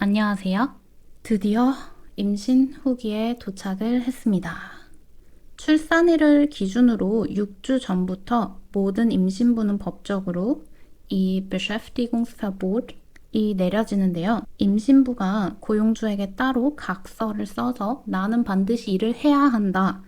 안녕하세요. 드디어 임신 후기에 도착을 했습니다. 출산일을 기준으로 6주 전부터 모든 임신부는 법적으로 이 Beschäftigungsverbot이 내려지는데요. 임신부가 고용주에게 따로 각서를 써서 나는 반드시 일을 해야 한다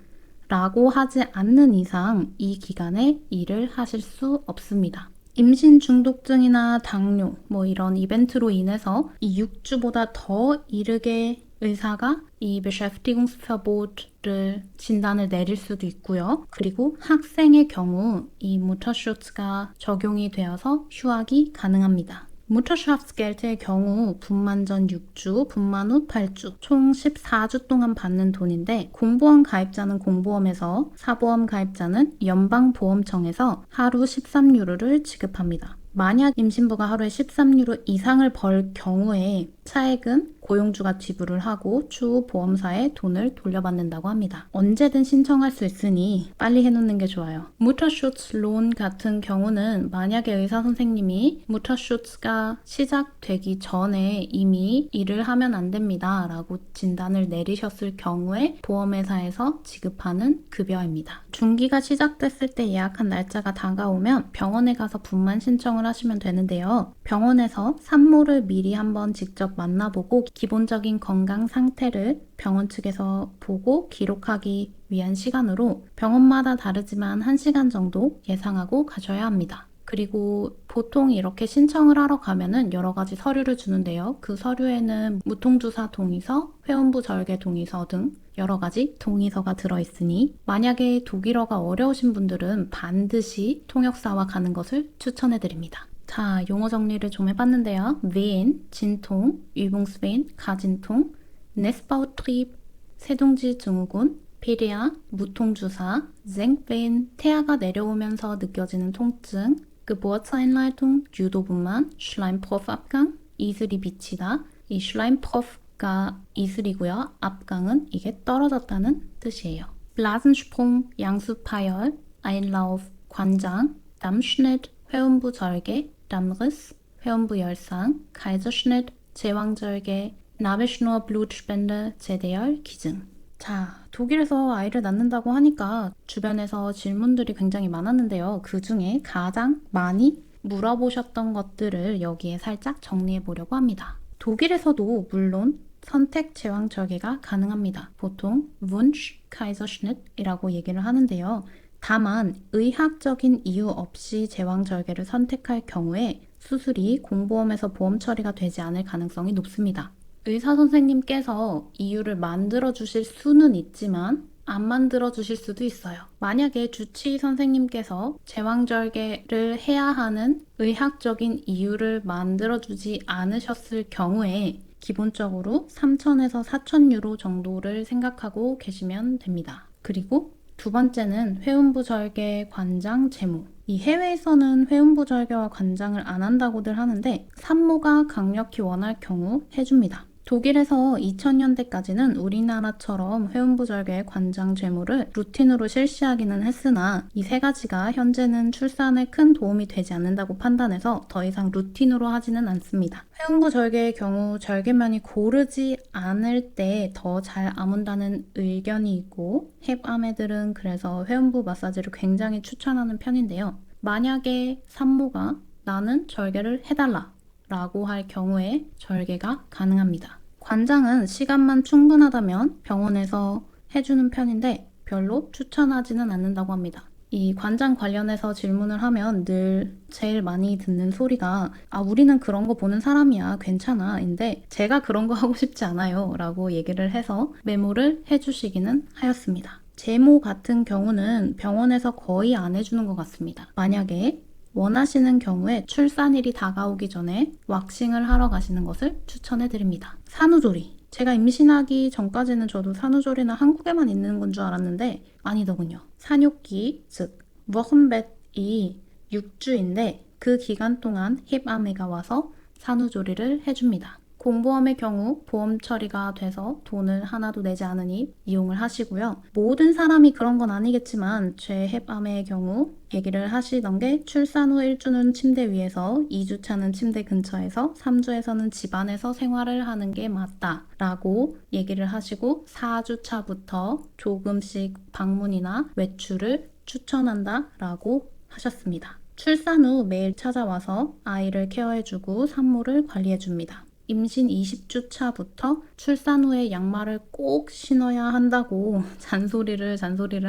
라고 하지 않는 이상 이 기간에 일을 하실 수 없습니다. 임신 중독증이나 당뇨, 이런 이벤트로 인해서 이 6주보다 더 이르게 의사가 이 Beschäftigungsverbot를 진단을 내릴 수도 있고요. 그리고 학생의 경우 이 Mutterschutz가 적용이 되어서 휴학이 가능합니다. Mutterschaftsgeld의 경우 분만 전 6주, 분만 후 8주, 총 14주 동안 받는 돈인데 공보험 가입자는 공보험에서, 사보험 가입자는 연방보험청에서 하루 13유로를 지급합니다. 만약 임신부가 하루에 13유로 이상을 벌 경우에 차액은 고용주가 지불을 하고 추후 보험사에 돈을 돌려받는다고 합니다. 언제든 신청할 수 있으니 빨리 해놓는 게 좋아요. 무터슈츠론 같은 경우는 만약에 의사 선생님이 무터슈츠가 시작되기 전에 이미 일을 하면 안 됩니다 라고 진단을 내리셨을 경우에 보험회사에서 지급하는 급여입니다. 중기가 시작됐을 때 예약한 날짜가 다가오면 병원에 가서 분만 신청을 하시면 되는데요. 병원에서 산모를 미리 한번 직접 만나보고 기본적인 건강 상태를 병원 측에서 보고 기록하기 위한 시간으로 병원마다 다르지만 1시간 정도 예상하고 가셔야 합니다. 그리고 보통 이렇게 신청을 하러 가면은 여러 가지 서류를 주는데요. 그 서류에는 무통주사 동의서, 회원부 절개 동의서 등 여러 가지 동의서가 들어있으니 만약에 독일어가 어려우신 분들은 반드시 통역사와 가는 것을 추천해드립니다. 자, 용어 정리를 좀 해봤는데요. Wehen, 진통, Übungswehen, 가진통, Nestbautrieb, 새둥지 증후군, 페리아, 무통주사, Senkwehen, 태아가 내려오면서 느껴지는 통증, Geburtseinleitung, 유도분만, Schleimprophabgang, 이슬이 비치다. 이 Schleimprop가 이슬이고요. 압강은 이게 떨어졌다는 뜻이에요. Blasensprung, 양수파열, Einlauf, 관장, Dammschnitt, 회음부 절개, Dammriss, 회음부 열상, Kaiserschnitt, 제왕절개, Nabelschnur Blutspende, 제대열, 기증. 자, 독일에서 아이를 낳는다고 하니까 주변에서 질문들이 굉장히 많았는데요. 그 중에 가장 많이 물어보셨던 것들을 여기에 살짝 정리해 보려고 합니다. 독일에서도 물론 선택 제왕절개가 가능합니다. 보통 Wunsch Kaiserschnitt이라고 얘기를 하는데요. 다만 의학적인 이유 없이 제왕절개를 선택할 경우에 수술이 공보험에서 보험 처리가 되지 않을 가능성이 높습니다. 의사 선생님께서 이유를 만들어 주실 수는 있지만 안 만들어 주실 수도 있어요. 만약에 주치의 선생님께서 제왕절개를 해야 하는 의학적인 이유를 만들어 주지 않으셨을 경우에 기본적으로 3,000에서 4,000유로 정도를 생각하고 계시면 됩니다. 그리고 두 번째는 회음부 절개, 관장, 제모. 이 해외에서는 회음부 절개와 관장을 안 한다고들 하는데 산모가 강력히 원할 경우 해줍니다. 독일에서 2000년대까지는 우리나라처럼 회음부 절개, 관장, 제모를 루틴으로 실시하기는 했으나 이 세 가지가 현재는 출산에 큰 도움이 되지 않는다고 판단해서 더 이상 루틴으로 하지는 않습니다. 회음부 절개의 경우 절개면이 고르지 않을 때 더 잘 아문다는 의견이 있고 헵아메들은 그래서 회음부 마사지를 굉장히 추천하는 편인데요. 만약에 산모가 나는 절개를 해달라 라고 할 경우에 절개가 가능합니다. 관장은 시간만 충분하다면 병원에서 해주는 편인데 별로 추천하지는 않는다고 합니다. 이 관장 관련해서 질문을 하면 늘 제일 많이 듣는 소리가 우리는 그런 거 보는 사람이야 괜찮아 인데 제가 그런 거 하고 싶지 않아요 라고 얘기를 해서 메모를 해주시기는 하였습니다. 제모 같은 경우는 병원에서 거의 안 해주는 것 같습니다. 만약에 원하시는 경우에 출산일이 다가오기 전에 왁싱을 하러 가시는 것을 추천해드립니다. 산후조리. 제가 임신하기 전까지는 저도 산후조리는 한국에만 있는 건 줄 알았는데 아니더군요. 산욕기, 즉 워흠벳이 6주인데 그 기간 동안 힙아메가 와서 산후조리를 해줍니다. 공보험의 경우 보험 처리가 돼서 돈을 하나도 내지 않으니 이용을 하시고요. 모든 사람이 그런 건 아니겠지만 제 hebam의 경우 얘기를 하시던 게 출산 후 1주는 침대 위에서 2주차는 침대 근처에서 3주에서는 집안에서 생활을 하는 게 맞다 라고 얘기를 하시고 4주차부터 조금씩 방문이나 외출을 추천한다 라고 하셨습니다. 출산 후 매일 찾아와서 아이를 케어해주고 산모를 관리해줍니다. 임신 20주 차부터 출산 후에 양말을 꼭 신어야 한다고 잔소리를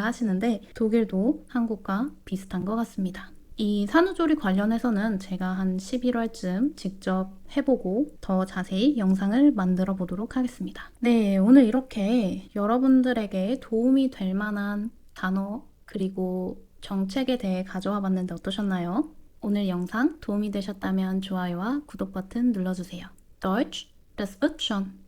하시는데 독일도 한국과 비슷한 것 같습니다. 이 산후조리 관련해서는 제가 한 11월쯤 직접 해보고 더 자세히 영상을 만들어 보도록 하겠습니다. 네, 오늘 이렇게 여러분들에게 도움이 될 만한 단어 그리고 정책에 대해 가져와 봤는데 어떠셨나요? 오늘 영상 도움이 되셨다면 좋아요와 구독 버튼 눌러주세요. Deutsch, das wird schon.